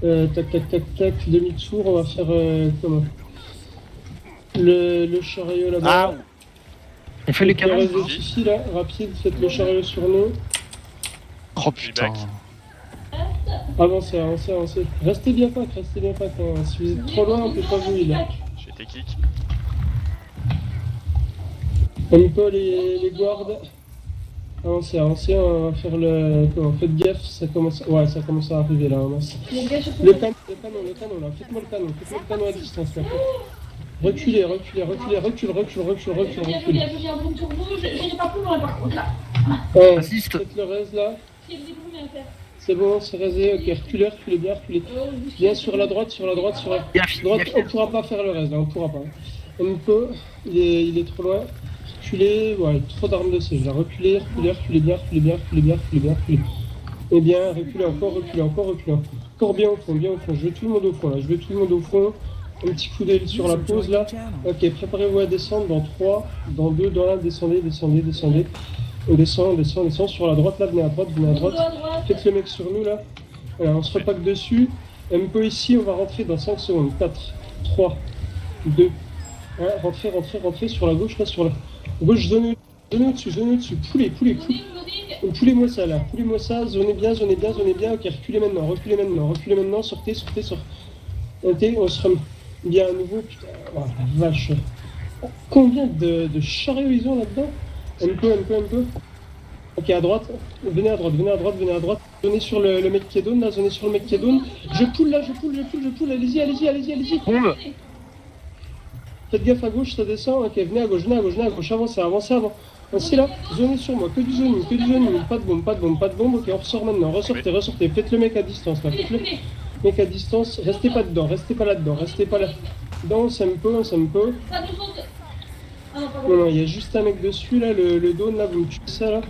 Tac, tac, tac, tac, demi-tour, on va faire comment le chariot là-bas. Ah, On fait les Le canons. reste des soucis là, rapide, faites le chariot sur nous. Oh putain. Avancez, avancez, avancez. Restez bien pack, restez bien pack. Hein. Si vous êtes trop loin, on peut pas vous heal. j'ai été kick. On peut les guards. Avancez, avancez, on va faire le. Comment, faites gaffe, ça commence. Ouais, ça commence à arriver là. Le canon là, faites-moi le canon à distance là. Reculez, reculez, reculez, recule, recule, recule, recule, recule. Assiste. Faites le raise là. C'est bon, c'est raisé, ok, reculez, reculez bien, reculez. Bien sur la droite, sur la droite, sur la droite. On pourra pas faire le reste là, on pourra pas. On peut, il est trop loin. Reculez, ouais, trop d'armes de siège là. Reculez, reculez, reculez bien, reculez bien, reculez bien, reculez bien, reculez. Et bien, reculez encore, reculez encore, reculez encore. Encore bien au fond, bien au fond. Je veux tout le monde au fond là, je veux tout le monde au fond. Un petit coup d'œil sur la pause là. Ok, préparez-vous à descendre dans 3, dans 2, dans 1, descendez, descendez, descendez. On descend, on descend, on descend sur la droite là, venez à droite, venez à droite. Faites le mec sur nous là. Voilà, on se repack dessus. Un peu ici, on va rentrer dans 5 secondes. 4, 3, 2, 1. Rentrez, rentrez, rentrez sur la gauche là, sur la gauche, zone au-dessus, zone au-dessus. Poulez, poulez, poulez. Poulez-moi ça là, poulez-moi ça, zonez bien, zonez bien, zonez bien. Ok, reculez maintenant, reculez maintenant, reculez maintenant, sortez, sortez, sortez. Ok, on se remet bien à nouveau. Putain, oh la vache. Combien de chariots ils ont là-dedans? Un peu, un peu, un peu. Ok, à droite. Venez à droite, venez à droite, venez à droite. Zonez sur le mec qui est down, là, zonez sur le mec qui est down. Je poule là, je poule, je poule, je poule. Allez-y, allez-y, allez-y, allez-y. Bombe. Faites gaffe à gauche, ça descend. Ok, venez à gauche, venez à gauche, venez à gauche. Avancez, avancez avant. Avancez là, zonez sur moi. Que du zoning, que du zoning. Pas de bombe, pas de bombe, pas de bombe. Ok, on ressort maintenant. Ressortez, ressortez. Faites le mec à distance là. Faites le mec à distance. Restez pas dedans, restez pas là-dedans, restez pas là. Dedans, on s'aime peu, on s'aime peu. Non, non, il y a juste un mec dessus là, le down là, vous me tuez ça là.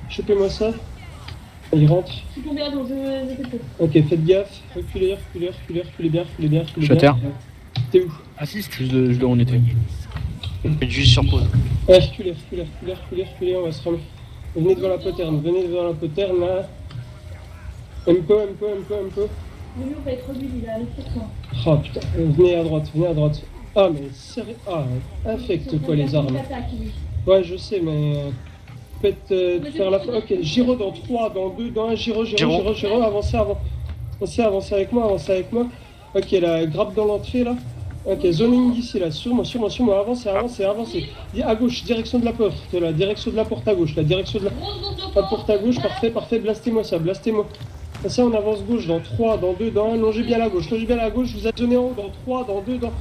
Chopez-moi ça. Il rentre. Ok, faites gaffe. Reculez, reculez, reculez, reculez bien, reculez bien, reculez Je suis à bien. terre. T'es où? Assiste. Je dois en était. Faites juste sur pause. Ouais, reculez, reculez, reculez, reculez, reculez, on va se remettre. Venez devant la poterne, venez devant la poterne là. Un peu, un peu, un peu, un peu. Oh putain, venez à droite, venez à droite. Ah mais sérieux. Ah, infecte quoi les armes. Ouais, je sais, mais. Faites faire la fin. Ok, Giro dans 3, dans 2, dans 1, Giro, avancez avant. Avancez, avancez avec moi, avancez avec moi. Ok, là, grappe dans l'entrée là. Ok, zoning ici là, sur moi, sur moi, sur moi, avancez, avancez, avancez. À gauche, direction de la porte, là, direction de la porte à gauche, la direction de la porte à gauche, parfait, parfait, blastez-moi ça, blastez-moi. Ça, on avance gauche dans 3, dans 2, dans 1, longez bien la gauche, je vous ai zoné en haut, dans 3, dans 2, dans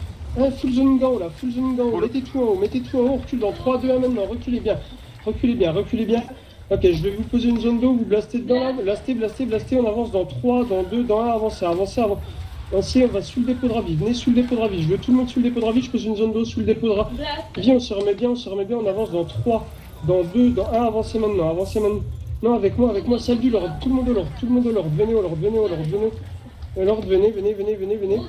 1, full zoning en haut là, full zoning en haut, mettez tout en haut, on recule dans 3, 2, 1 maintenant, reculez bien. Reculez bien, reculez bien. Ok, je vais vous poser une zone d'eau, vous blastez dedans là, blastez, blastez, blastez, on avance dans 3, dans 2, dans 1, avancez, avancez, avancez. Ainsi, on va sous le dépôt de ravis, venez sous le dépôt de ravis, je veux tout le monde sous le dépôt de ravis, je pose une zone d'eau sous le dépôt de ravis. Viens, on se remet bien, on avance dans 3, dans 2, dans 1, avancez maintenant, avancez maintenant. Non, avec moi, celle du Lord, tout le monde au Lord, tout le monde au Lord, venez au Lord, venez au Lord, venez. Lord, venez, venez, venez, venez, venez.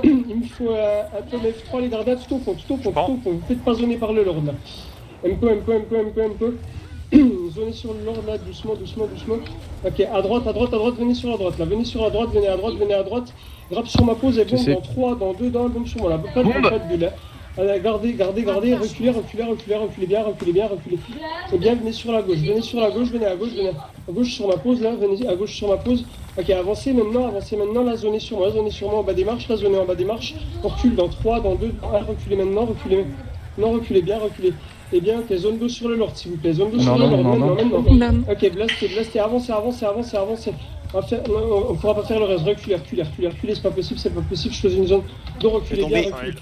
Il me faut un peu F3, les gardats, tout au fond, tout au fond, tout au fond. Vous faites pas zoner par le Lord là. Un peu, un peu, un peu, un peu, un peu. Zonez sur le Lord là, doucement, doucement, doucement. Ok, à droite, à droite, à droite, venez sur la droite là, venez sur la droite, venez à droite, venez à droite. Grappe sur ma pause et bombe dans 3, dans 2, dans 1, bombe sur moi là. Pas de bombe, pas de bulle là. Allez, gardez, gardez, gardez, reculez, reculez, reculez, reculez bien, reculez bien, reculez. Et bien, venez sur la gauche, venez sur la gauche, venez à gauche, venez à gauche sur ma pause là, venez à gauche sur ma pause. Ok, avancez maintenant, là, zonez sur moi en bas des marches, là, zonez en bas des marches. On recule dans 3, dans 2, dans 1, reculez maintenant, reculez. Non, reculez bien, reculez. Eh bien, ok, zone 2 sur le Lord, s'il vous plaît, zone 2 sur le Lord, maintenant. Ok, blastez, blastez, avancez, avancez, avancez, avancez. On ne pourra pas faire le reste, reculez, reculez, reculez, reculez, c'est pas possible, je faisais une zone de reculer bien, reculez.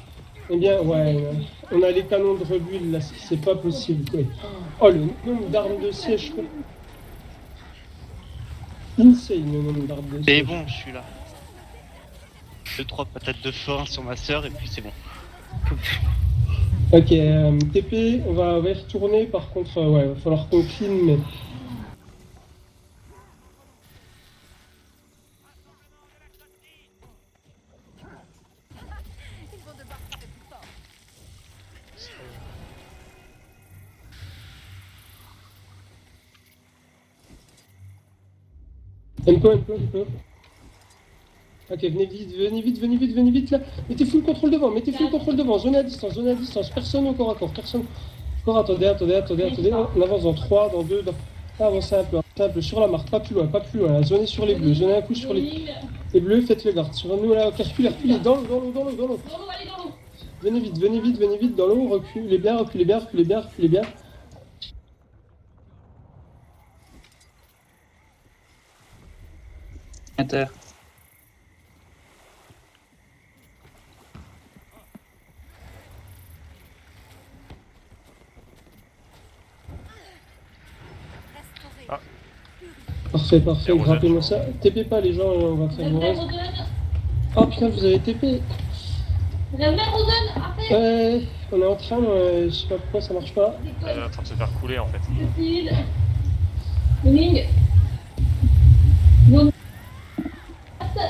Eh bien, ouais, on a les canons de rebuild là, c'est pas possible. Quoi. Oh, le nombre d'armes de siège, quoi. Insane le nombre d'armes de siège. C'est bon, je suis là. 2-3 patates de forain sur ma sœur et puis c'est bon. Ok, TP, on va y retourner, par contre, ouais, il va falloir qu'on clean, mais... Un peu. Ok, venez vite là. Mettez full contrôle devant, zone à distance, personne au corps à corps, personne. Encore, attendez, on avance dans 3, dans 2, avancez un peu, sur la marque, pas plus loin, là. Zonez sur les bleus, zonez un coup sur les bleus, faites le garde. Sur nous là, reculez, dans l'eau. Venez vite, dans l'eau, reculez bien. Inter. Parfait, grappez-moi ça. TP pas les gens, on va faire le reste. Oh putain, vous avez TP. On est on est en train, je sais pas pourquoi ça marche pas. Elle est en train de se faire couler en fait.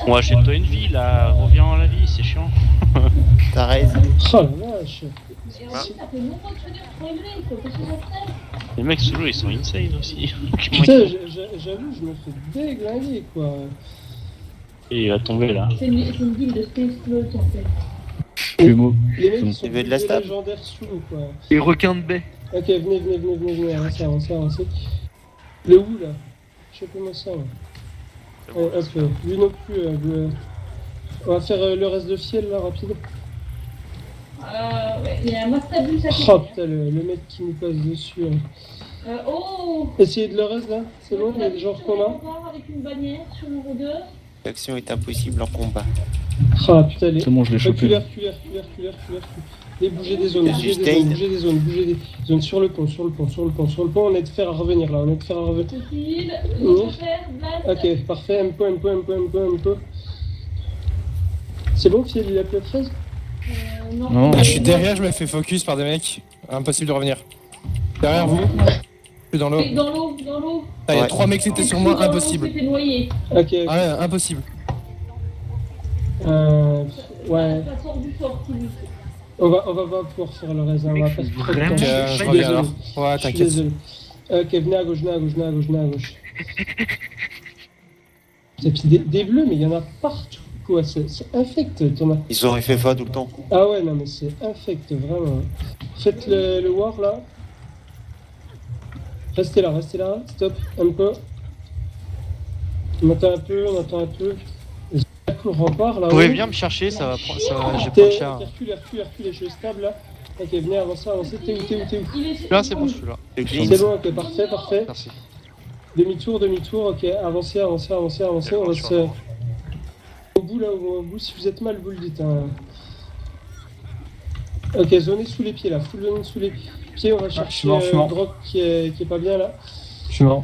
Moi, achète-toi une vie là, reviens à la vie, c'est chiant. T'as raison. Oh la vache. Les mecs sous l'eau, ils sont insane aussi. Putain, j'avoue, je me fais déglinguer quoi. Et il va tomber là. C'est une ville de Space Float en fait. Les mecs ils sont Tu veux de la stab légendaires sous l'eau quoi. Et requin de baie. Ok, venez, avancez. Le où là? Chopez-moi ça. Ouais. Hop, lui non plus. On va faire le reste de fiel là, rapide. Ouais, il y a un mastabus à Oh putain, le mec qui nous passe dessus. Oh. Essayez de le reste là, c'est bon, il y a des gens qu'on a. Avec une bannière sur le rôdeur. L'action est impossible en combat. Ah putain, les. C'est bon, je l'ai chopé. Reculez. Les bouger des zones, bouger des zones sur le pont, on est de faire à revenir là, Cécile, Ok, parfait, un peu. C'est bon, Fiel, il a plus à 13 Non. Je suis derrière, je me fais focus par des mecs. Impossible de revenir. Derrière vous. Je suis dans l'eau. Dans l'eau. Il y a 3 mecs qui étaient sur moi, impossible. C'était noyé. Ok. Ah ouais, impossible. Ouais. Ça sort du fort, Sylvie. On va pas pouvoir faire le reste, on va pas trop de Vraiment temps. Je reviens alors. Ouais, Je suis t'inquiète. désolé. Ok, venez à gauche. Et puis des bleus, mais il y en a partout, quoi. C'est infect, Thomas. Ils ont FFA tout le temps. Ah ouais, non, mais c'est infect, vraiment. Faites le war, là. Restez là, stop, un peu. On attend un peu. Le rempart, là. Vous pouvez ouais. bien me chercher, ça va prendre. J'ai pas T'es- de char. Reculez, je suis stable, là. Ok, venez, avancez. T'es où Là, c'est bon celui-là. Le C'est glitch. bon, ok, parfait. Merci. Demi-tour, ok, avancez, on va se... Au bout, si vous êtes mal, vous le dites. Hein. Ok, zonez sous les pieds là, full zone sous les pieds, on va chercher je suis mort. Grog qui est pas bien là. Je suis mort.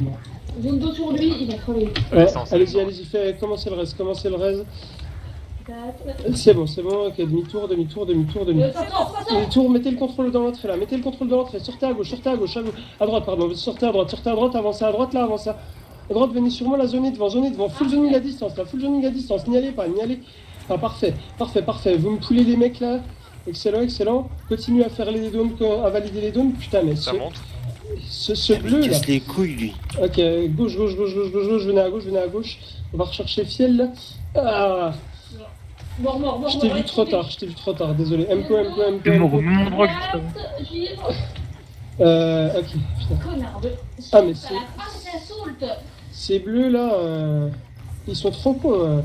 Zone d'eau sur lui, il va crever. Ouais, Sans, allez-y, commencez le reste. C'est bon, ok, demi-tour. Demi-tour, mettez le contrôle dans l'entrée là, sortez à gauche, à droite, sortez à droite, avancez à droite là, à droite, venez sur moi, la zone devant, full zoning à distance, n'y allez pas. Ah, parfait, vous me poulez les mecs là, excellent, continuez à faire les dômes, à valider les dômes, putain, mais Ça monte. ce Il bleu là. casse les couilles lui. Ok, gauche, venez à gauche, on va rechercher Fiel là. Ah, Mort. je t'ai vu trop tard, désolé. Un peu. C'est mort au même endroit que ça. Ok, putain. Connard de... Ah, mais c'est... c'est saute. Ces bleus là, ils sont trop cons.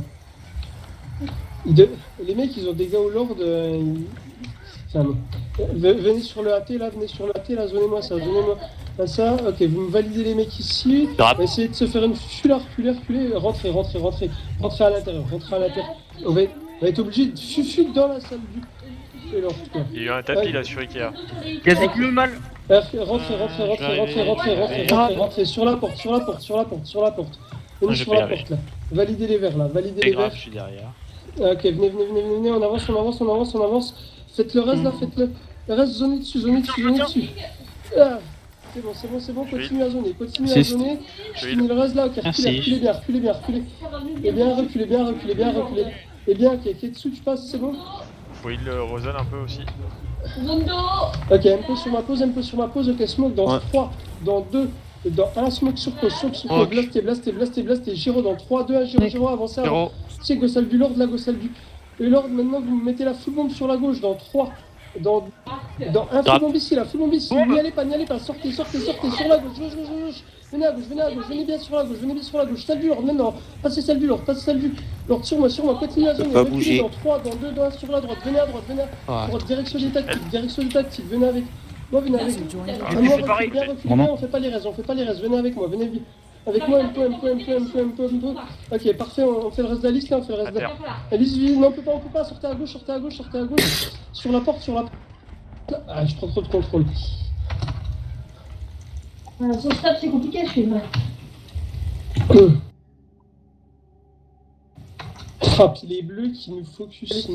Les mecs, ils ont des gars au lord. Enfin, non. Venez sur le AT là, zonez-moi ça. Ça, ok, vous me validez les mecs ici. Essayez de se faire une reculez. Rentrez à l'intérieur. On va être obligé de fufuler dans la salle du... Il y a eu un tapis là sur Ikea. Gazik le mal. Rentrez sur la porte. Venez sur la porte là. Validez les verres là, C'est grave, je suis derrière. Ok, venez, on avance. Faites le reste là, Le reste, zonez dessus. Ah, c'est bon, continuez à zoner. Je finis le reste là, ok, reculez bien. Et bien, ok, Ketsu, tu passes, c'est bon? Faut il le rosonne un peu aussi. Zone d'eau. Ok, un peu sur ma pause, ok, smoke dans 3, dans 2, dans 1, smoke sur pause, blastez, Giro dans 3, 2, 1, Giro, avancez, C'est Gossal du Lord, la Gossal du Lord. Maintenant, vous mettez la full bombe sur la gauche dans 3. Dans un full bombe ici, la full bombe ici. N'y allez pas, sortez sur la gauche. Venez à gauche, venez bien sur la gauche. Celle du Lord, maintenant. Passez celle du Lord. Lord sur moi, continuez à zoner. Pas bouger. Dans 3, dans 2, dans 1 sur la droite. Venez à droite, direction des tactiques. Venez avec moi, venez avec moi. C'est pareil. Bien reculé, on fait pas les restes. Venez avec moi, venez vite. Avec moi, un peu. Ok, parfait, on fait le reste de la liste là, on fait le reste de la liste. Non, on peut pas, sortez à gauche. Sur la porte. Ah, je prends trop de contrôle. Son stop, c'est compliqué, je suis vrai. Ah, puis les bleus qui nous focus.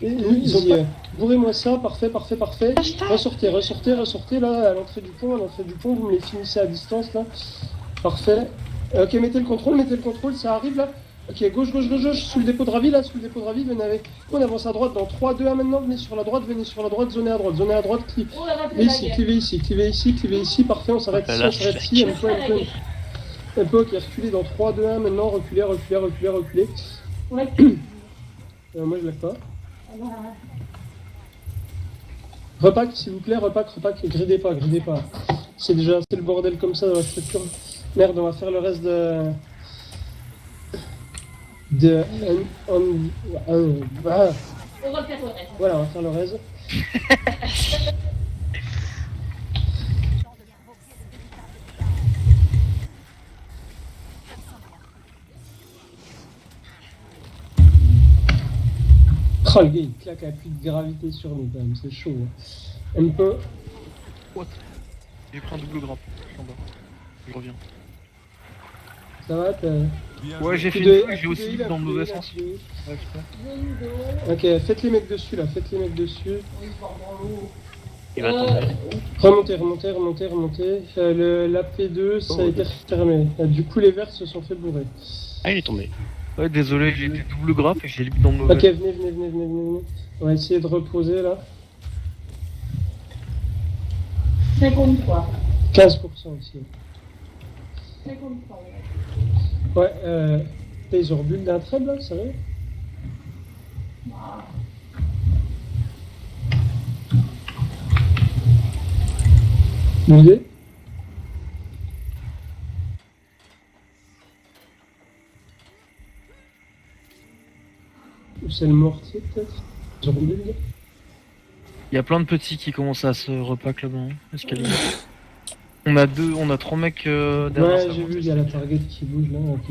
Ils ont pas... Bourrez-moi ça, parfait. Ressortez là, à l'entrée du pont, vous me les finissez à distance là. Parfait. Ok, mettez le contrôle, ça arrive là. Ok, gauche, sous le dépôt de Ravi, venez avec. On avance à droite dans 3, 2, 1 maintenant, venez sur la droite, zonez à droite, clivez ici, parfait, on s'arrête ici, un peu, ok, reculez dans 3, 2, 1 maintenant, reculez. Ouais. Moi je lève pas. Repack, s'il vous plaît, gridez pas. C'est le bordel comme ça dans la structure. Merde, on va faire le reste On va le faire le reste. Voilà, on va faire le reste. Oh, le gars, il claque à plus de gravité sur nous, quand même, c'est chaud. Un peu. What? J'ai pris un double grappe. En bas. Je reviens. Ça va, t'as... Ouais, j'ai fait Coup de- une j'ai aussi coup de dans le mauvais heal, sens. coup de heal. Ouais, putain. Ok, faites les mecs dessus là, Il va tomber. Remontez. La P2, ça a été fermé. Du coup, les verts se sont fait bourrer. Ah, il est tombé. Ouais, désolé, j'ai été double grappe et j'ai lu dans le mauvais. Ok, venez. On va essayer de reposer là. 53. 15% aussi. 53. Ouais, ils ont rebuild d'un trade là, sérieux? Une idée? Ou c'est le mortier peut-être? Ils ont rebuild? Il y a plein de petits qui commencent à se repack là-bas, hein, escalier. On a 3 mecs derrière. Ouais, ça j'ai va. vu, il y a la target qui bouge là, ok.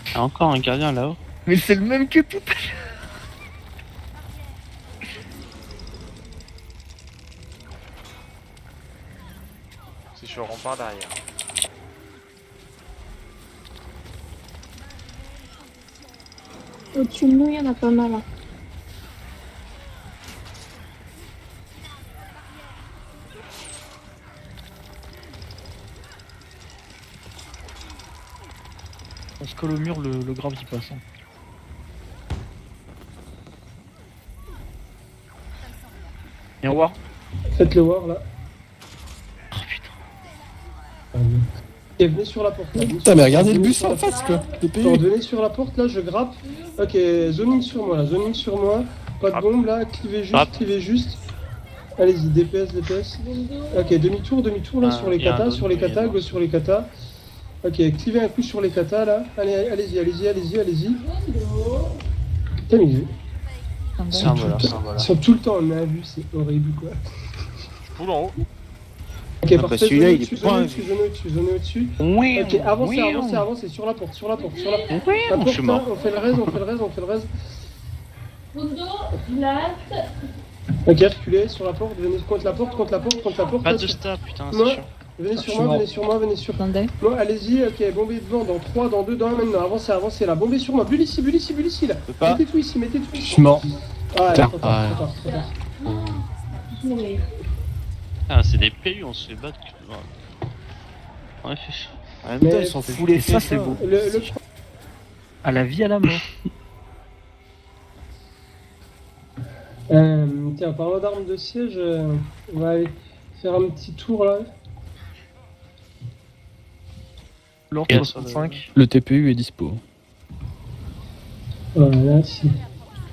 Il y a encore un gardien là-haut. Mais c'est le même que tout. C'est sur le rempart derrière. Au-dessus de nous, il y en a pas mal. Hein. On se colle au mur, le grave qui passe. Hein. Viens voir. Faites le war là. Oh putain. Et venez sur la porte là. Putain, mais regardez le bus en face, quoi. Attends, venez sur la porte là, je grappe. Ok, zoning sur moi. Pas de bombe là, clivez juste. Allez-y, DPS. Ok, demi-tour là sur les katas, go sur les katas. Ok, clivez un coup sur les katas là. Allez-y. Putain, mais C'est un voleur. ils sont tout le temps en main vue, c'est horrible quoi. Je poule en haut. Ok, Ah, bah, parfait, celui-là, il est zone point au-dessus. Oui. Ok, avancez sur la porte. La porte, je là, suis mort. on fait le reste. Mundo, glace. Ok, reculez sur la porte, venez contre la porte. Pas là, de stab, putain, Moi, c'est chiant. Venez je sur suis moi. Attendez. Moi, allez-y, ok, bombez devant, dans 3, dans 2, dans 1 maintenant, avancez là, bombez sur moi, bulle ici là. pas. Mettez tout ici. Je suis mort. Ah, Putain. trop tard. Oui. Ah, c'est des PU, on se fait battre. On a fait chier. En même temps, Mais ils sont foulés. ça, c'est beau. À la vie, à la mort. Tiens, parlant d'armes de siège, on va aller faire un petit tour là. Lord Et 65. Le TPU est dispo. Voilà, si.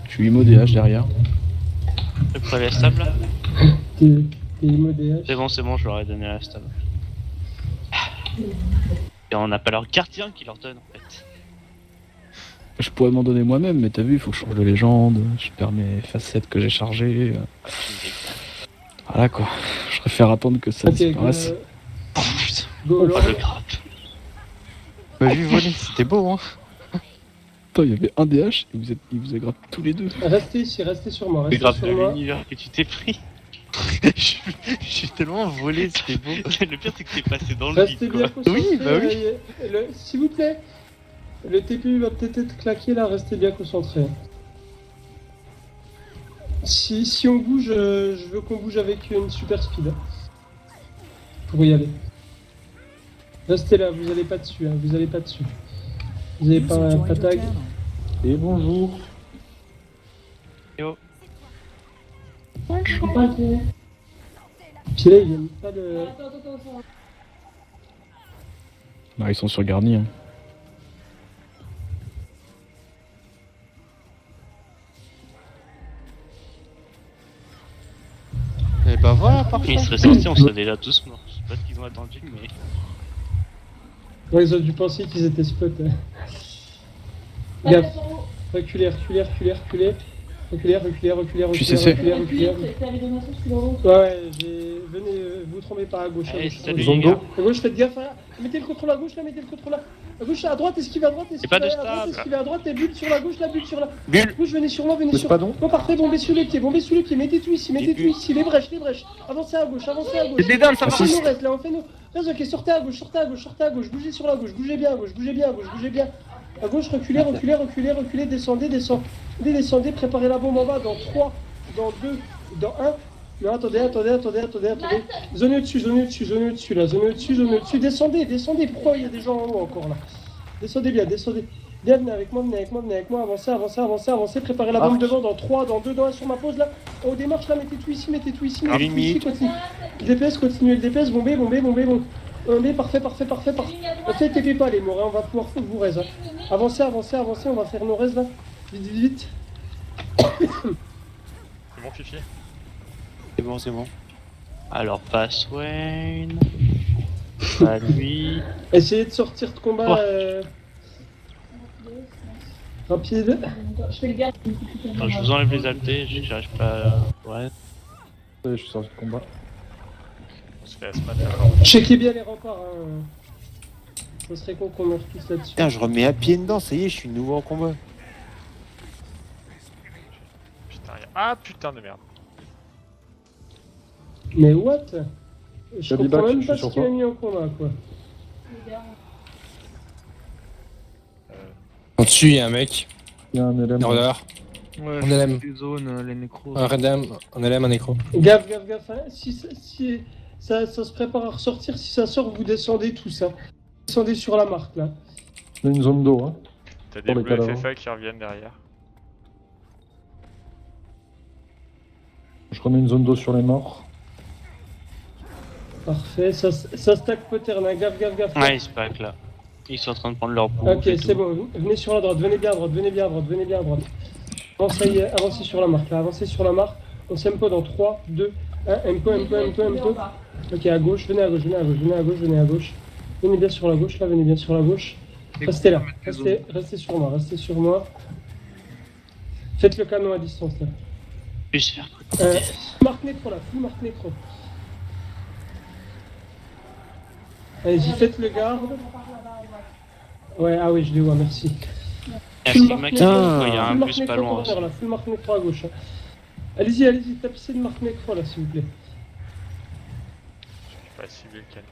Je suis IMO DH derrière. Le prélet stable là. T'es IMO-DH. C'est bon, je leur ai donné la stable. Et on n'a pas leur gardien qui leur donne en fait. Je pourrais m'en donner moi-même, mais t'as vu, il faut que je change de légende, je perds mes facettes que j'ai chargées. Voilà quoi. Je préfère attendre que ça Ok, disparaisse. Oh putain. go, Oh, Lord. le grappe. Bah, vu voler, c'était beau, hein. Attends, il y avait un DH et il vous a grappé tous les deux. Restez ici, restez sur moi, Le restez grappe sur de moi. l'univers que tu t'es pris. Je suis tellement volé, c'était beau. Le pire c'est que t'es passé dans le Restez vide bien quoi. concentrés. Oui, bah oui. S'il vous plaît, le TPU va peut-être être claqué là, restez bien concentrés. Si on bouge, je veux qu'on bouge avec une super speed. Pour y aller. Restez là, vous allez pas dessus, hein, vous allez pas dessus. Vous avez pas tag. Et bonjour. Puis là, il aime pas le. Bah, ils sont sur Garni. Hein. Et bah voilà, parfait. Ils seraient sortis, on serait déjà tous morts. Je sais pas ce qu'ils ont attendu, mais. Ouais, ils ont dû penser qu'ils étaient spot. Hein. Gaffe. Reculez, reculez, reculez, reculez. Reculez, reculez, reculez, Je suis reculez, CC. reculez, reculez. Ouais, venez, vous trompez pas à gauche. Allez, salut Zondo. les gars. À gauche, faites gaffe. Hein. Mettez le contrôle à gauche, là, mettez le contrôle là. À gauche, à droite, esquive à droite, esquive pas de à droite, stable. esquive à droite, et bulle sur la gauche, là, bulle sur la. Bulle. Gauche, venez sur moi, venez Mais sur c'est pas donc. Bon, parfait, bombez sous les pieds, mettez tout ici, mettez tout ici, les brèches, les brèches. Avancez à gauche, avancez à gauche. Des dames, ça On va. fait nos restes, là, on fait nos. Reste, ok, sortez à gauche, sortez à gauche, sortez à gauche, bougez sur la gauche, bougez bien à gauche, bougez bien à gauche, bougez bien. À gauche, reculez, reculez, reculez, reculez, descendez, descendez, descendez, préparez la bombe en bas dans 3, dans 2, dans 1. Non, attendez. Zone au-dessus, là, zone au-dessus, descendez. Pourquoi il y a des gens en haut encore là? Descendez bien. Bien, venez avec moi, avancez, préparez la bombe devant dans 3, dans 2, dans 1 sur ma pause là. On démarche là, mettez tout ici, mettez tout ici, continuez. Le DPS, continuez le DPS, bombez. Parfait. Ne TP pas les morts, hein, on va pouvoir foutre vous res. Hein. Avancez, on va faire nos res là. Vite. C'est bon, Fifi? C'est bon. Alors, pas Swain. Pas lui. Essayez de sortir de combat Oh. rapide. Je fais le garde. Attends, je vous enlève les altés, j'arrive pas à. Ouais. Je suis sorti de combat. On se laisse pas avant. Checkez bien les remparts. Hein. Ça serait con qu'on meure tous là-dessus. Putain, je remets un pied dedans, ça y est, je suis nouveau en combat. Putain, ah putain de merde. Mais what? Je J'avais comprends back, même je pas suis ce sur qu'il a toi. mis en combat quoi. En dessus, il y a un mec. Il y a un élément. Nordeur. Ouais, On LM. les zones, les nécros. Un Redem, un LM, un nécro. Gaffe. Hein. Si ça se prépare à ressortir, si ça sort, vous descendez tout ça. Descendez sur la marque là. Il y a une zone d'eau, hein. T'as des Pour les bleus cadavres. FFA qui reviennent derrière. Je remets une zone d'eau sur les morts. Parfait, ça stack poterne, hein. Gaffe. Ouais, ils se pack là. Ils sont en train de prendre leur bouffe. Ok, et c'est tout. bon, venez sur la droite, venez bien à droite. Avancez sur la marque là, avancez sur la marque. On s'empo dans 3, 2, 1, empo. Ok, à gauche, venez à gauche. Venez bien sur la gauche là, Restez là, restez sur moi. Faites le canon à distance là. Je vais se faire. Marque nécro là, full marque nécro. Allez-y, faites le garde. Ouais, ah oui, je les vois, merci. Merci, Full mec. marque nécro, Il y a un full bus marque pas nécro loin. corner, là, full marque nécro à gauche. Hein. Allez-y, tapissez de marque nécro là, s'il vous plaît. Je vais pas cibler le canon.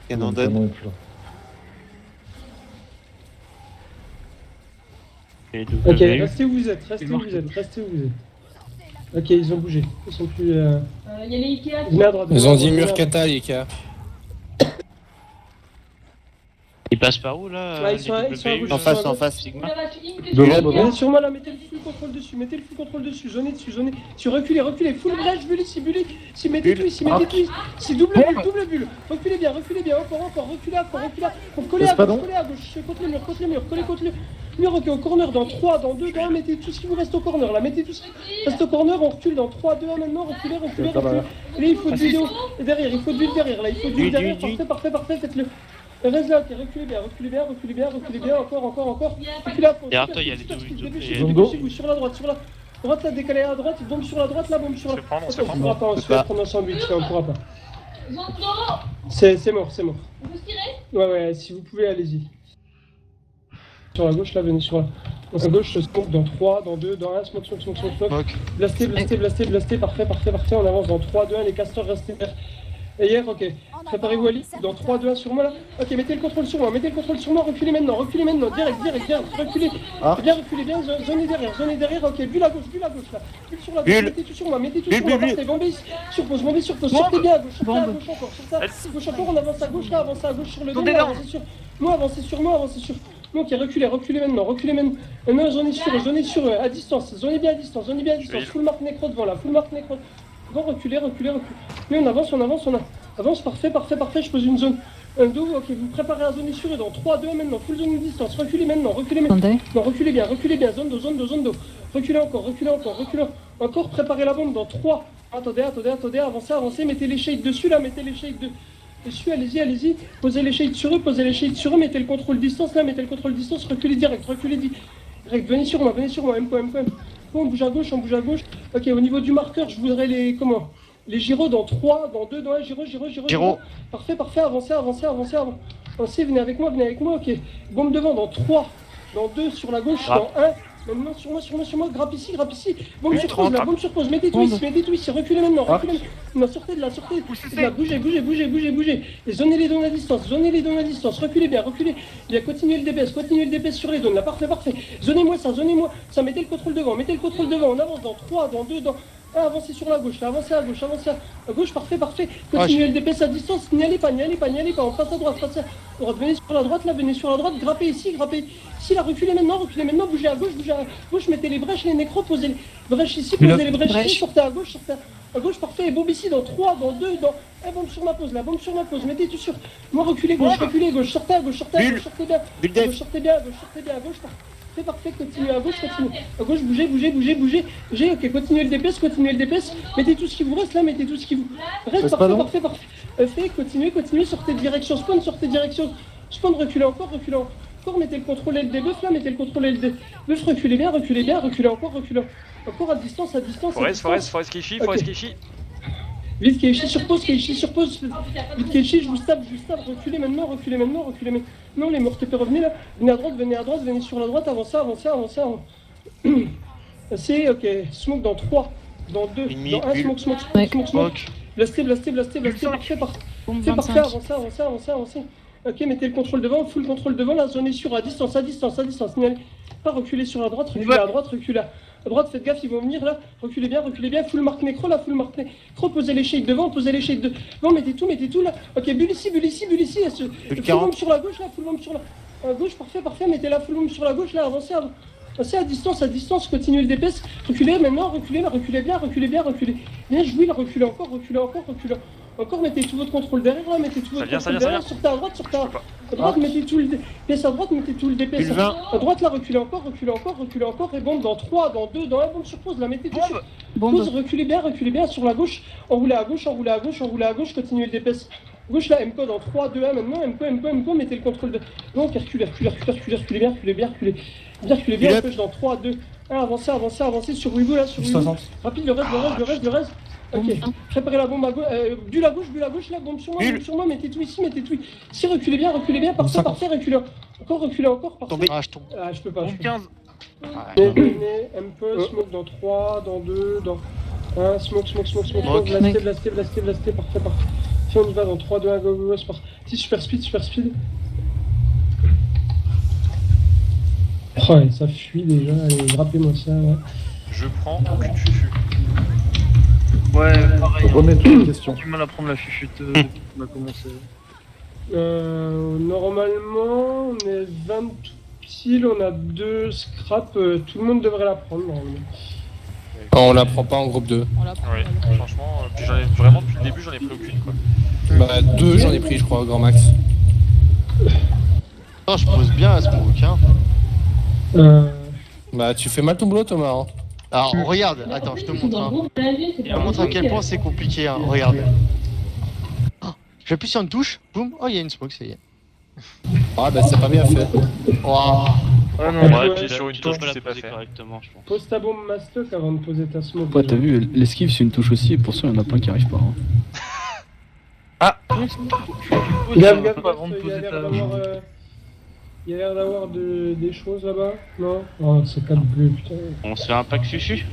Canon donne. Et Ok, W. restez où vous êtes. Ok, ils ont bougé. Ils sont plus. Il y a les Ikea. Venez à droite. Ils ont dit venez à mur droite. kata, les gars. Il passe par où là Ah, ils sont à gauche. En face, en face. Sigma. Venez sur moi là, mettez le full contrôle dessus, zonez dessus. Si reculez, full brèche, bulle ici, si mettez tout ici, si double bulle. Reculez bien, encore, reculez à gauche, collez à gauche, contre le mur, collez contre le mur, ok, au corner, dans 3, dans 2, dans 1, mettez tout ce qui vous reste au corner là, mettez tout ce qui reste au corner, on recule dans 3, 2, 1 maintenant, reculez. Et là, il faut de l'huile derrière, là, il faut de l'huile derrière, parfait, faites-le. Reste là, ok, reculez bien, encore. Reculez à fond. Derrière toi, il y a les deux. Dépêchez-vous sur la droite là, décalé à droite, bombe sur la droite, là, bombe sur la droite. On pourra pas, on se fait prendre un sandwich, là, on pourra pas. C'est mort. On peut se tirer? Ouais, si vous pouvez, allez-y. Sur la gauche, là, venez sur la gauche, smoke dans 3, dans 2, dans 1, smoke. Blastez, parfait, on avance dans 3, 2, 1, les castors restent derrière. Et hier, ok. Préparez-vous Ali, dans 3, 2, 1 sur moi là. Ok, mettez le contrôle sur moi, reculez maintenant, direct, reculez. Bien, zonez derrière, ok, bulle à gauche là. Bulle sur la gauche, mettez tout sur moi, parfait, bombez surpose, sortez bien à gauche, encore, gauche encore, on avance à gauche sur le dos, avancez sur moi. Ok, reculez maintenant. Maintenant, zonez sur, à distance, zonez bien à distance, full marque nécro devant là, Bon, reculez. Mais on avance, parfait, je pose une zone. Un dos, ok, vous préparez à zoner sur eux dans 3, 2, 1 maintenant, full zone de distance, reculez maintenant. Non, reculez bien, zone dos. Reculez encore, préparez la bombe dans 3. Attendez, avancez, mettez les shades dessus là, dessus, allez-y, posez les shades sur eux, mettez le contrôle distance là, reculez direct, venez sur moi, MPO. Bon, on bouge à gauche. Ok, au niveau du marqueur, je voudrais les gyros dans 3, dans 2, dans 1, gyro. Parfait, avancez, venez avec moi, ok. Bombe devant dans 3, dans 2, sur la gauche, dans 1. Maintenant sur moi, grappe ici. Bombe sur pause, mettez tout ici, reculez maintenant. Sortez de là, bougez. Et zonez les dons à distance, reculez bien. Continuez le DPS sur les dons, là, parfait. Zonez-moi ça, mettez le contrôle devant, on avance dans 3, dans 2, dans 1, avancez sur la gauche, là, avancez à gauche, parfait. Continuez le DPS à distance, n'y allez pas, on passe à droite, venez sur la droite, grappez ici, là, reculez maintenant, bougez à gauche, mettez les brèches, les nécros, posez les brèches ici, posez les brèches ici, sortez à gauche, parfait, et bombe ici, dans 3, dans 2, dans 1, bombe sur ma pause, mettez tout sur, moi reculez gauche, sortez à gauche, sortez bien, à gauche, parfait, continuez à gauche, bougez, ok, continuez le DPS, mettez tout ce qui vous reste là, reste, parfait, continuez, sortez de direction spawn, reculez encore, mettez le contrôle L des buffs là, reculez bien, encore à distance, Forest Kishi. Vite Keishi sur pause, vite Keishi, je vous stab, reculez maintenant, non les mortepés revenez là, venez à droite, venez sur la droite, avancez, c'est ok, smoke dans 3, dans 2, dans 1, smoke, blastez, parfait, avancez, ok, mettez le contrôle devant, full contrôle devant, la zone est sur, à distance, n'y pas reculer sur la droite, reculez à droite, faites gaffe, ils vont venir là, reculez bien, full marque nécro, posez les shades devant, mettez tout là, ok, bulle ici, full bombe sur la gauche là, gauche, parfait, mettez la full bombe sur la gauche là, avancez à distance, continuez le DPS, reculez bien, jouez là, reculez encore, mettez tout votre contrôle derrière là, sortez à droite, mettez tout le DPS à droite, à droite là, reculez encore, et bombe dans 3, dans 2, dans 1, bombe sur pause là, mettez tout sur pause, reculez bien sur la gauche, enroulez à gauche, continuez le DPS. Gauche là, MCO dans 3, 2, 1 maintenant, MCO, mettez le contrôle de... Non, reculez bien, push dans 3, 2, 1, avancez sur Weebo là, rapide, le reste. Ok, préparez la bombe à gauche, bulle à gauche là, bombe sur moi, mettez tout ici, si reculez bien, parfait, reculez encore, parfait. Ah, je tombe. Ah, je peux pas. 15. MCO, smoke dans 3, dans 2, dans 1, smoke, blastez, parfait. Si on y va dans 3, 2, 1, go, c'est parti. Si, super speed. Oh, ouais, ça fuit déjà, allez, grappez-moi ça, ouais. Je prends aucune fufu. Ouais, pareil. Remets-toi une question. J'ai du mal à prendre la chuchute depuis qu'on a commencé. Normalement, on est 20 piles, on a 2 scraps, tout le monde devrait la prendre normalement. On la prend pas en groupe 2. On la prend. Ouais, franchement, puis j'en ai vraiment depuis le début, j'en ai pris aucune quoi. Bah 2 j'en ai pris je crois au grand max. Non, je pose bien à ce bouquin. Bah tu fais mal ton boulot Thomas hein. Alors regarde, attends, je te montre. Je te montre à quel point c'est compliqué. Hein. Regarde. Oh, j'appuie sur une touche, boum, oh il y a une smoke, ça y est. Ah bah c'est pas bien fait. Waouh. Ah non, Ouais, ouais, puis sur une touche, pas tu la sais pas poser faire. correctement, je pense. Pose ta bombe mastoc avant de poser ta smoke. Ouais, t'as vu, l'esquive c'est une touche aussi, et pour ça il y en a plein qui arrivent pas. Hein. Gaffe, gaffe, Avant de il y a poser l'air ta... d'avoir, il y a l'air d'avoir des choses là-bas. Non? Oh, c'est 4 bleus, putain. On se fait un pack fufu?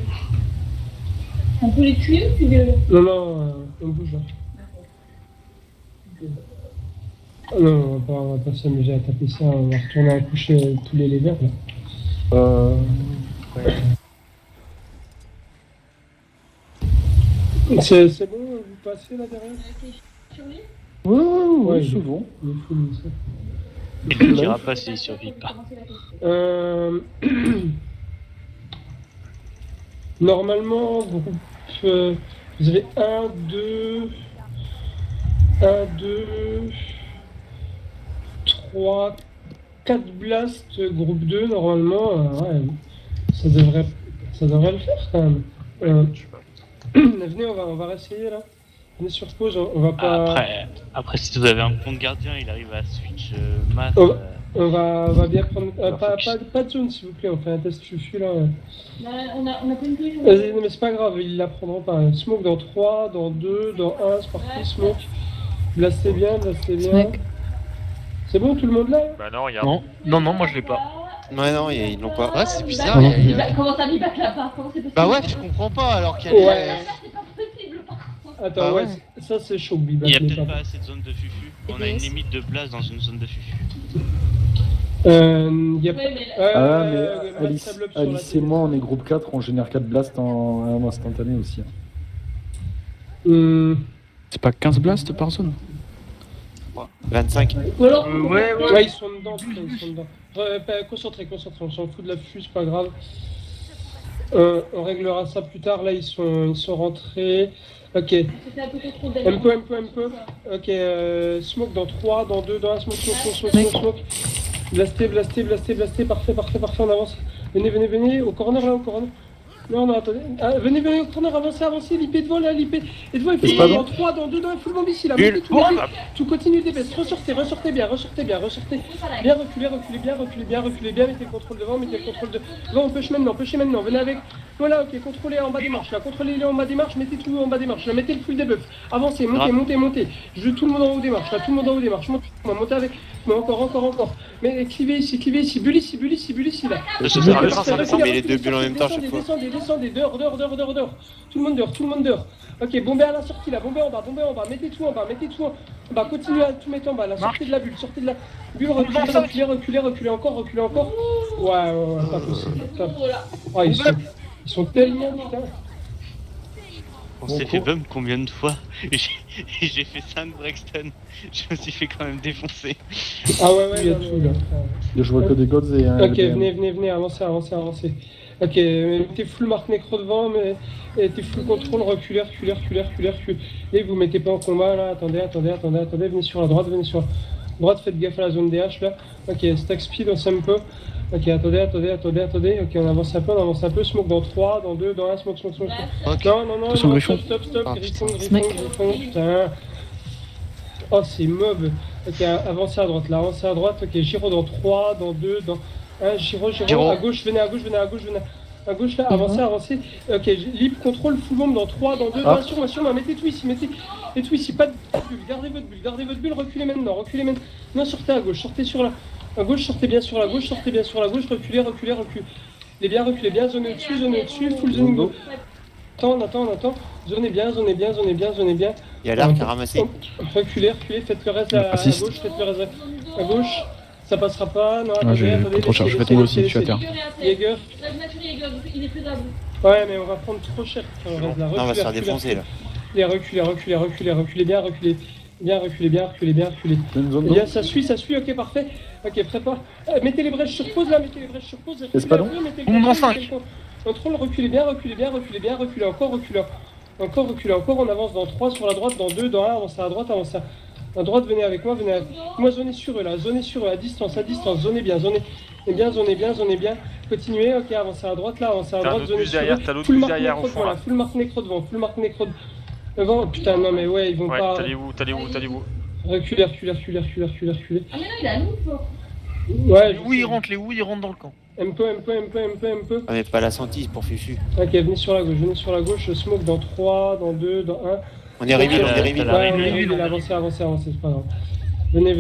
On peut les tuer ou tu veux... Non, non, on bouge là. Non, on va pas s'amuser à taper ça, on va retourner à coucher tous les levers là. C'est bon, vous passez là derrière? Ouais, il est- souvent. il est fou, lui, ça. Il ne dira pas s'il survit pas. Normalement, groupe, vous avez 1, 2, 3, 4 blasts, groupe 2, normalement, ouais, ça devrait le faire quand même. Venez, on va réessayer là. Venez sur pause, on va pas... Après, si vous avez un compte gardien, il arrive à switch masse. Oh. On va bien prendre... Alors, pas de zone s'il vous plaît, on fait un test fufu là. On a pas une touche. Vas-y, non mais c'est pas grave, ils la prendront pas. Smoke dans 3, dans 2, dans 1, c'est parti, smoke. Blastez bien, blastez bien. Smoke. C'est bon tout le monde là? Bah non, regarde. Non, moi je l'ai pas. Ouais, non, ils l'ont pas. Ouais, c'est bizarre. il y a- Comment ça vibac là-bas? Comment c'est possible? Bah ouais, je comprends pas alors qu'il y a Ouais. C'est pas possible. Attends, Ah ouais, ouais. ça c'est chaud, Biba. Il y a mais peut-être pas- pas assez de zone de fufu. On a une limite de place dans une zone de fufu. Y a pas... Ouais, mais Ah, Max mais Alice, Table Up sur Alice la et moi, on est groupe 4, on génère 4 blasts en instantané aussi. Hein. C'est pas 15 blasts par zone? 25. Ou alors, Ouais, ils sont dedans, putain, ils sont dedans. Concentrez, on s'en fout de la fufu, c'est pas grave. On réglera ça plus tard, là ils sont rentrés. Ok. C'était un peu trop d'ailleurs. MP. Ok, smoke dans 3, dans 2, dans 1, smoke. Blastez, parfait, on avance. Venez, au corner là, au corner. Non, attendez. Ah, venez au corner, avancez, lipez devant là, lipez. Et devant, il faut dans 3, dans 2, dans 1, full bomb ici là. Mettez tout, tout continue d'épaisse. Ressortez bien. Bien reculez bien, mettez le contrôle devant, on push maintenant, venez avec. Voilà, ok, contrôlez en bas des marches là, contrôlez-les en bas des marches, mettez tout en bas des marches là, mettez le full debuff. Avancez, montez. Je veux tout le monde en haut des marches là, montez avec. Mais encore. Mais clivez ici, bulle ici là. Mais les deux bulles en même temps chaque fois. Descendez, dehors. Tout le monde dehors. Ok, bombez à la sortie là, bombez en bas, mettez tout en bas, continuez à tout mettre en bas là, sortez de la bulle, reculez encore. Ouais, pas possible. Oh, ils sont tellement putain. On s'est fait bump combien de fois? Et j'ai fait 5 Brexton. Je me suis fait quand même défoncer. Ah ouais, il y a tout là. Je vois que des gods et un. Ok, venez, avancez. Ok, mettez full marque nécro devant, mais t'es full contrôle, reculez. Et vous mettez pas en combat là, attendez, venez sur la droite, faites gaffe à la zone DH là. Ok, stack speed, on s'aime peu. Ok, attendez, ok, on avance un peu, smoke dans 3, dans 2, dans 1, smoke. Ok. Non, Attention, Griffon. stop, Ah, Griffon, Snake. putain. Oh, c'est mob. Ok, avancez à droite, ok, Giro dans 3, dans 2, dans 1, Giro, à gauche, venez à gauche là, avancez. Ok, libre, contrôle, full bomb dans 3, dans 2, dans 1, sur, mettez tout ici, pas de bulle, gardez votre bulle, reculez maintenant. Non, sortez à gauche, sortez sur la... À gauche, sortez bien sur la gauche, reculez. Reculez bien, zone au-dessus, full zone go. Attends. Zonez bien. Il y a l'arc à ramasser. Reculez, faites le reste à gauche. Ça passera pas, non, J'ai pas trop cher, je vais tomber aussi, je suis à terre. Jäger. Il est faisable. Ouais, mais on va prendre trop cher. Le reste là. Non, on va se faire défoncer là. Reculez bien. Bien, reculez, bien, reculez, bien, reculez. Eh bien, ça suit, ok, parfait. Ok, prépare. Mettez les brèches sur pause là, mettez les brèches sur pause. Espadon. Mouvement 5. Contrôle, reculez bien, reculez encore, on avance dans 3 sur la droite, dans 2, dans 1, avancez à droite, à droite, venez avec moi, Moi, zonez sur eux là, à distance, zonez bien. Continuez, ok, avancez à droite là, zonez sur eux. T'as l'autre bus derrière au fond là. Full marque nécro devant, putain, non mais ouais, ils vont Ouais, pas... t'allez où Reculez. Ah mais non, il a nous, quoi. Ouais, Les où ils rentrent dans le camp. Un peu. On n'est pas la sentise pour Fufu. Ok, venez sur la gauche, smoke dans 3, dans 2, dans 1. On est reveal, on est reveal. Ouais, on est reveal, avancez, c'est pas grave. Venez.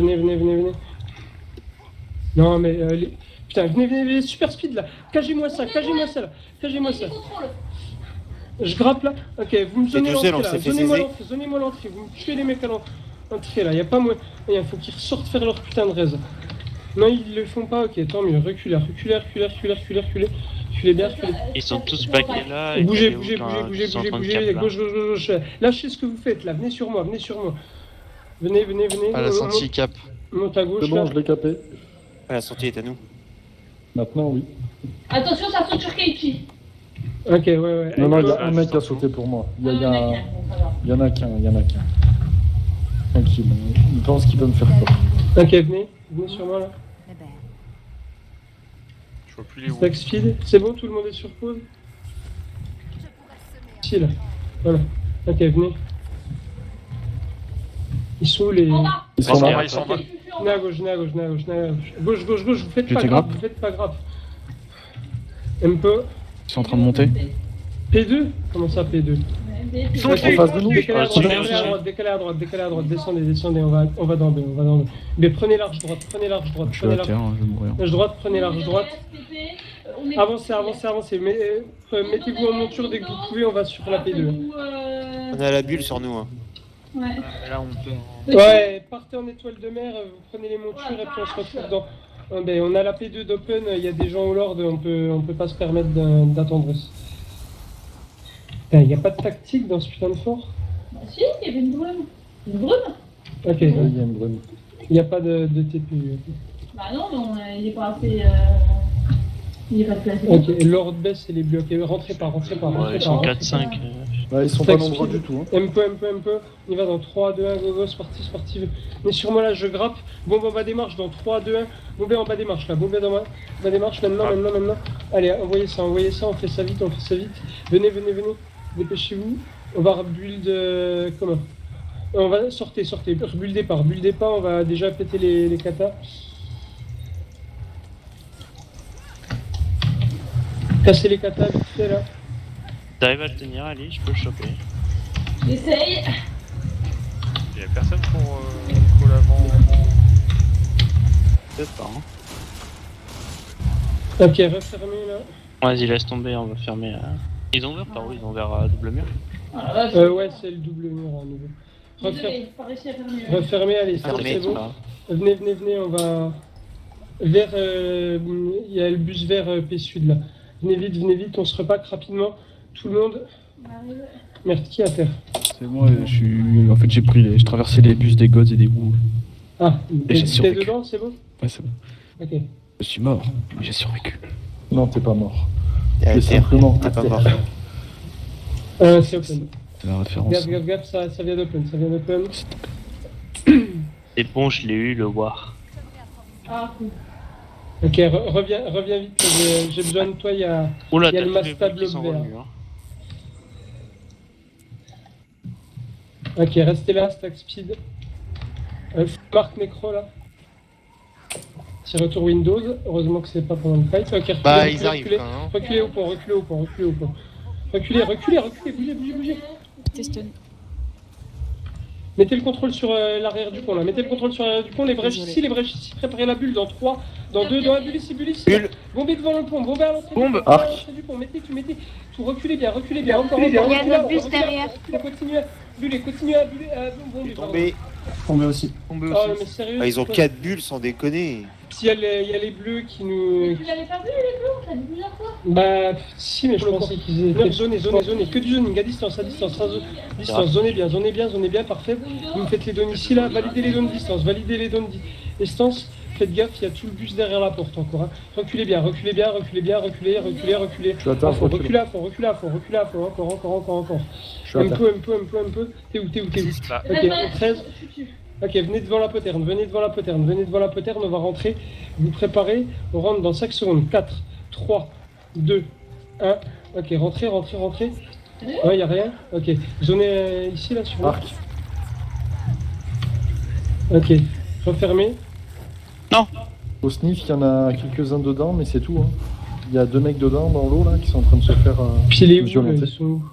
Non mais putain, venez, super speed là. Cagez-moi ça là. Contrôle. Je grappe là. Ok, vous me zonnez tout seul, l'entrée on là. s'est fait Zonnez-moi l'entrée. Vous me tuez les mecs à l'entrée là. Y'a pas moyen. Faut qu'ils ressortent faire leur putain de raise. Non, ils le font pas. Ok, tant mieux. Reculez bien. Ils sont tous baqués là. et Bougez. ils sont en train de cap, là. Gauche. Lâchez ce que vous faites là. Venez sur moi. Venez. À la senti cap. Monte à gauche C'est bon, là. je l'ai capé. Ah, la sortie est à nous. Maintenant, oui. Attention, ça saute sur Keiichi. Ok, ouais. Non, il y a un mec qui a sauté pour moi. Il y en a qu'un. Tranquille, il pense qu'il peut me faire peur. Ok, venez sur moi là. Je vois plus les où. Stack speed, c'est bon, tout le monde est sur pause. Ici là, voilà. Ok, venez. Ils sont où les... Ils sont là. Ils sont Ok. Venez à gauche. Gauche, vous faites pas grave. Un peu. Ils sont en train de monter. P2 Comment ça P2 Ils sont en face de nous. Décalez à droite, descendez, on va dans 2, Mais prenez large droite, Je suis à terre, hein, je vais mourir. prenez large droite. Avancez, mettez-vous en monture dès que vous pouvez, on va sur la P2. On a la bulle sur nous. Hein. Ouais. Là, on peut. Ouais, partez en étoile de mer, vous prenez les montures et puis on se retrouve dans... on a la P2 d'open, il y a des gens au lord, on peut pas se permettre d'attendre. Il n'y a pas de tactique dans ce putain de fort? Bah si, il y avait une brume. Une brume? Ok, Il y a une brume. il n'y a pas de TP. Bah non, il est pas assez... Il est pas assez... Ok, Lord baisse et les bleus, ok, rentrez pas. Ouais, ils sont 4-5. Ouais, ils sont pas nombreux du tout. Hein. Un peu, on y va dans 3, 2, 1, go, sportive. Mais sur moi là, je grappe. Bombe en bas des marches dans 3, 2, 1. Bombez en bas des marches là, bombez dans bas des marches maintenant. Allez, envoyez ça, on fait ça vite. Venez. Dépêchez-vous. On va rebuild... comment On va... Sortez. Rebuildez pas, on va déjà péter les katas. Casser les katas vite fait là. T'arrives à le tenir, Ali, je peux le choper. J'essaye. Il y a personne pour call avant. Peut-être pas, hein. Ok, refermez là. Vas-y, laisse tomber, on va fermer. Ils ont ouvert par où? Ils ont ouvert à double mur? Ouais, c'est le double mur à nouveau. Désolé, j'ai pas réussi à faire mieux. Refermez, allez, c'est bon. Venez, on va... Vers... Il y a le bus vers P Sud là. Venez vite, on se repack rapidement. Tout le monde. Merde, qui est à terre? C'est moi, en fait, j'ai traversé les bus des gods et des Wu. Ah, Et j'ai t'es survécu. dedans, c'est bon? Ouais, c'est bon. Ok. Je suis mort, mais j'ai survécu. Non, t'es pas mort. Et à T'es terre, simplement t'es à pas terre. mort. C'est open. C'est la référence. Gaffe, ça vient d'open, C'est bon, je l'ai eu, le war. Ah, cool. Ok, reviens vite, j'ai besoin de toi, il y a Oula, le t'as tous les Masta bleus qui sont bloc vert. revenus, hein. Ok, restez là, stack speed. Mark Necro là. C'est retour Windows, heureusement que c'est pas pendant le fight. Ok, reculez, Bah, ils arrivent quand même. Hein. reculez au pont. Reculez, bougez. Mettez le contrôle sur l'arrière du pont là, les brèches ici, préparez la bulle dans 3, dans 2, dans 1, bulle ici. Bulle. Bombez devant le pont, bombez à l'entrée Bombe, à arc. l'entrée du pont, mettez tout, reculez bien, encore. Il y a le bus derrière. buller, continuez à buller, bomber, pardon. Tombé. Tombé aussi. Tombé Ah aussi. mais sérieux. Ah, ils ont 4 bulles sans déconner. S'il y a les bleus qui nous... Tu l'avais pas vu les bleus, on t'a dit plusieurs fois. Bah si mais je pensais qu'ils étaient... Zonez, que du zoning, à distance, distance, zonez bien, parfait. Vous me faites les dons ici là, validez les dons de distance, distance. Faites gaffe, il y a tout le bus derrière la porte encore. Hein. Reculez bien, reculez. Je suis à terre, Reculez à fond, encore. Je suis à Un terre. peu. T'es où Là. Ok, 13. Ok, venez devant la poterne, on va rentrer. Vous préparez, on rentre dans 5 secondes. 4, 3, 2, 1. Ok, rentrez. Ouais, y a rien. Ok, zonez ici là sur Arc. Ok, refermez. Au sniff, il y en a quelques-uns dedans, mais c'est tout. Hein. Il y a 2 mecs dedans dans l'eau là qui sont en train de se faire Puis les où violenter. ils sont où